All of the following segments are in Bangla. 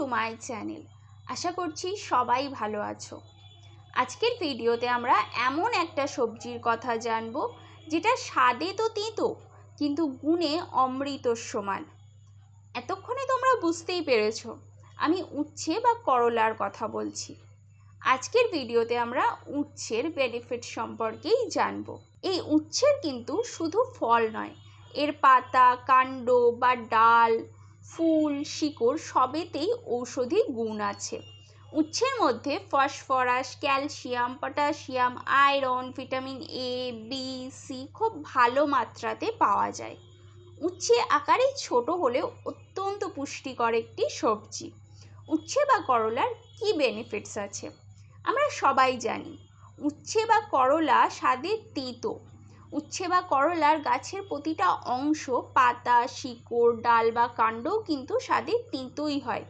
To my channel. আশা করছি সবাই ভালো আছো। আজকের ভিডিওতে আমরা এমন একটা সবজির কথা জানবো যেটা স্বাদে তো তেঁতো কিন্তু গুণে অমৃতর সমান। এতক্ষণে তোমরা বুঝতেই পেরেছো আমি উচ্ছে বা করলার কথা বলছি। আজকের ভিডিওতে আমরা উচ্ছের বেনিফিট সম্পর্কেই জানবো। এই উচ্ছের কিন্তু শুধু ফল নয়, এর পাতা, কাণ্ড বা ডাল, ফুল, শিকড় সবেতেই ঔষধি গুণ আছে। উচ্ছের মধ্যে phosphorus, calcium, potassium, iron, vitamin A, B, C খুব ভালো মাত্রাতে পাওয়া যায়। উচ্ছে আকারে ছোট হলেও অত্যন্ত পুষ্টিকর একটি সবজি। উচ্ছে বা করলার কি বেনিফিটস আছে আমরা সবাই জানি। উচ্ছে বা করলা স্বাদে তেঁতো। উচ্ছে বা করলার গাছের প্রতিটা অংশ, পাতা, শিকড়, ডাল বা কাণ্ডও কিন্তু স্বাদে তেঁতোই হয়।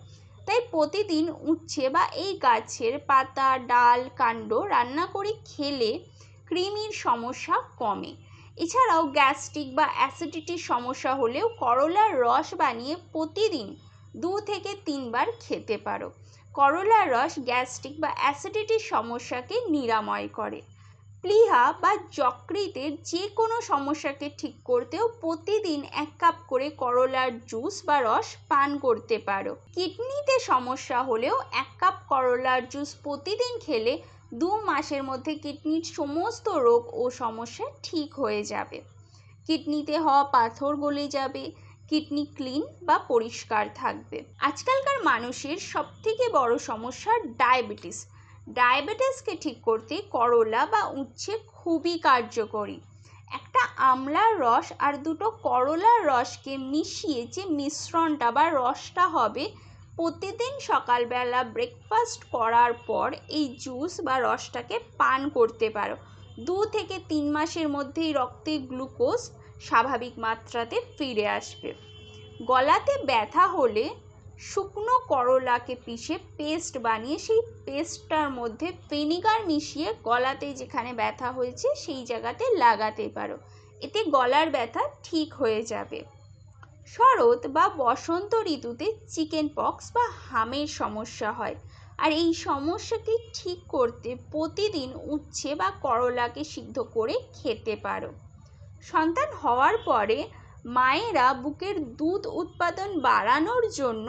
তাই প্রতিদিন উচ্ছে বা এই গাছের পাতা, ডাল, কাণ্ড রান্না করে খেলে কৃমির সমস্যা কমে। এছাড়াও গ্যাস্ট্রিক বা অ্যাসিডিটির সমস্যা হলেও করলার রস বানিয়ে প্রতিদিন 2 থেকে 3 বার খেতে পারো। করলার রস গ্যাস্ট্রিক বা অ্যাসিডিটির সমস্যাকে নিরাময় করে। প্লীহা বা যকৃতের যে কোনো সমস্যাকে ঠিক করতেও প্রতিদিন 1 কাপ করে করলার জুস বা রস পান করতে পারো। কিডনিতে সমস্যা হলেও 1 কাপ করলার জুস প্রতিদিন খেলে 2 মাসের মধ্যে কিডনির সমস্ত রোগ ও সমস্যা ঠিক হয়ে যাবে। কিডনিতে হওয়া পাথর গলে যাবে, কিডনি ক্লিন বা পরিষ্কার থাকবে। আজকালকার মানুষের সবথেকে বড় সমস্যা ডায়াবেটিস। ডায়াবেটিসকে ঠিক করতে করলা বা উচ্ছে খুবই কার্যকরী। একটা আমলার রস আর 2টো করলার রসকে মিশিয়ে যে মিশ্রণটা বা রসটা হবে, প্রতিদিন সকালবেলা ব্রেকফাস্ট করার পর এই জুস বা রসটাকে পান করতে পারো। 2 থেকে 3 মাসের মধ্যেই রক্তে গ্লুকোজ স্বাভাবিক মাত্রাতে ফিরে আসবে। গলাতে ব্যথা হলে শুকনো করলাকে পিষে পেস্ট বানিয়ে সেই পেস্টটার মধ্যে ভিনিগার মিশিয়ে গলাতে যেখানে ব্যথা হয়েছে সেই জায়গাতে লাগাতে পারো। এতে গলার ব্যথা ঠিক হয়ে যাবে। শরৎ বা বসন্ত ঋতুতে চিকেন পক্স বা হামের সমস্যা হয়, আর এই সমস্যাকে ঠিক করতে প্রতিদিন উচ্ছে বা করলাকে সিদ্ধ করে খেতে পারো। সন্তান হওয়ার পরে মায়েরা বুকের দুধ উৎপাদন বাড়ানোর জন্য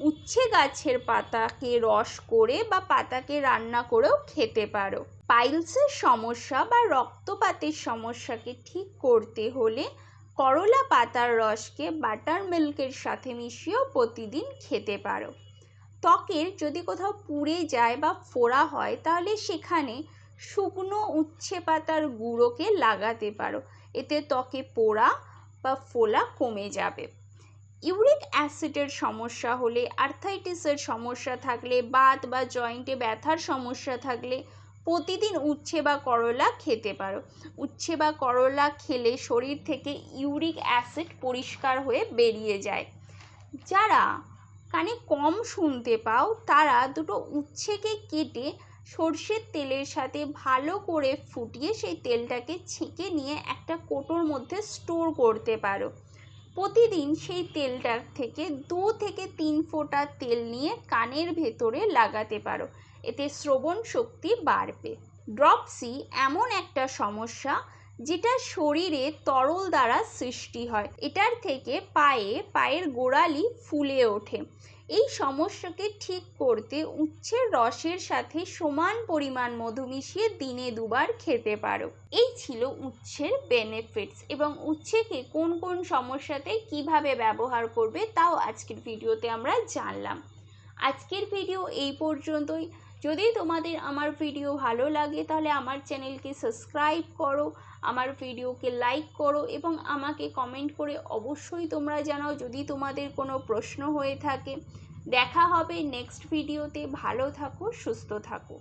উচ্ছে গাছের পাতাকে রস করে বা পাতাকে রান্না করেও খেতে পারো। পাইলসের সমস্যা বা রক্তপাতের সমস্যাকে ঠিক করতে হলে করলা পাতার রসকে বাটার মিল্কের সাথে মিশিয়েও প্রতিদিন খেতে পারো। ত্বকের যদি কোথাও পুড়ে যায় বা ফোড়া হয় তাহলে সেখানে শুকনো উচ্ছে পাতার গুঁড়োকে লাগাতে পারো। এতে ত্বকে পোড়া বা ফোলা কমে যাবে। ইউরিক অ্যাসিডের সমস্যা হলে, আর্থাইটিসের সমস্যা থাকলে, বাত বা জয়েন্টে ব্যথার সমস্যা থাকলে প্রতিদিন উচ্ছে বা করলা খেতে পারো। উচ্ছে বা করলা খেলে শরীর থেকে ইউরিক অ্যাসিড পরিষ্কার হয়ে বেরিয়ে যায়। যারা কানে কম শুনতে পাও তারা 2টো উচ্ছেকে কেটে সর্ষের তেলের সাথে ভালো করে ফুটিয়ে সেই তেলটাকে ছেঁকে নিয়ে একটা কৌটোর মধ্যে স্টোর করতে পারো। প্রতিদিন সেই তেলটার থেকে 2 থেকে 3 ফোঁটা তেল নিয়ে কানের ভেতরে লাগাতে পারো। এতে শ্রবণ শক্তি বাড়বে। ড্রপসি এমন একটা সমস্যা যেটা শরীরে তরল দ্বারা সৃষ্টি হয়। এটার থেকে পায়ের গোড়ালি ফুলে ওঠে। এই সমস্যাকে ঠিক করতে উচ্ছের রসের সাথে সমান পরিমাণ মধু মিশিয়ে দিনে 2 বার খেতে পারো। এই ছিল উচ্ছের বেনিফিটস, এবং উচ্ছেকে কোন কোন সমস্যাতে কিভাবে ব্যবহার করবে তাও আজকের ভিডিওতে আমরা জানলাম। আজকের ভিডিও এই পর্যন্তই। যদি তোমাদের আমার ভিডিও ভালো লাগে তাহলে আমার চ্যানেলকে সাবস্ক্রাইব করো, আমার ভিডিওকে লাইক করো এবং আমাকে কমেন্ট করে অবশ্যই তোমরা জানাও যদি তোমাদের কোনো প্রশ্ন হয়ে থাকে। দেখা হবে নেক্সট ভিডিওতে। ভালো থাকো, সুস্থ থাকো।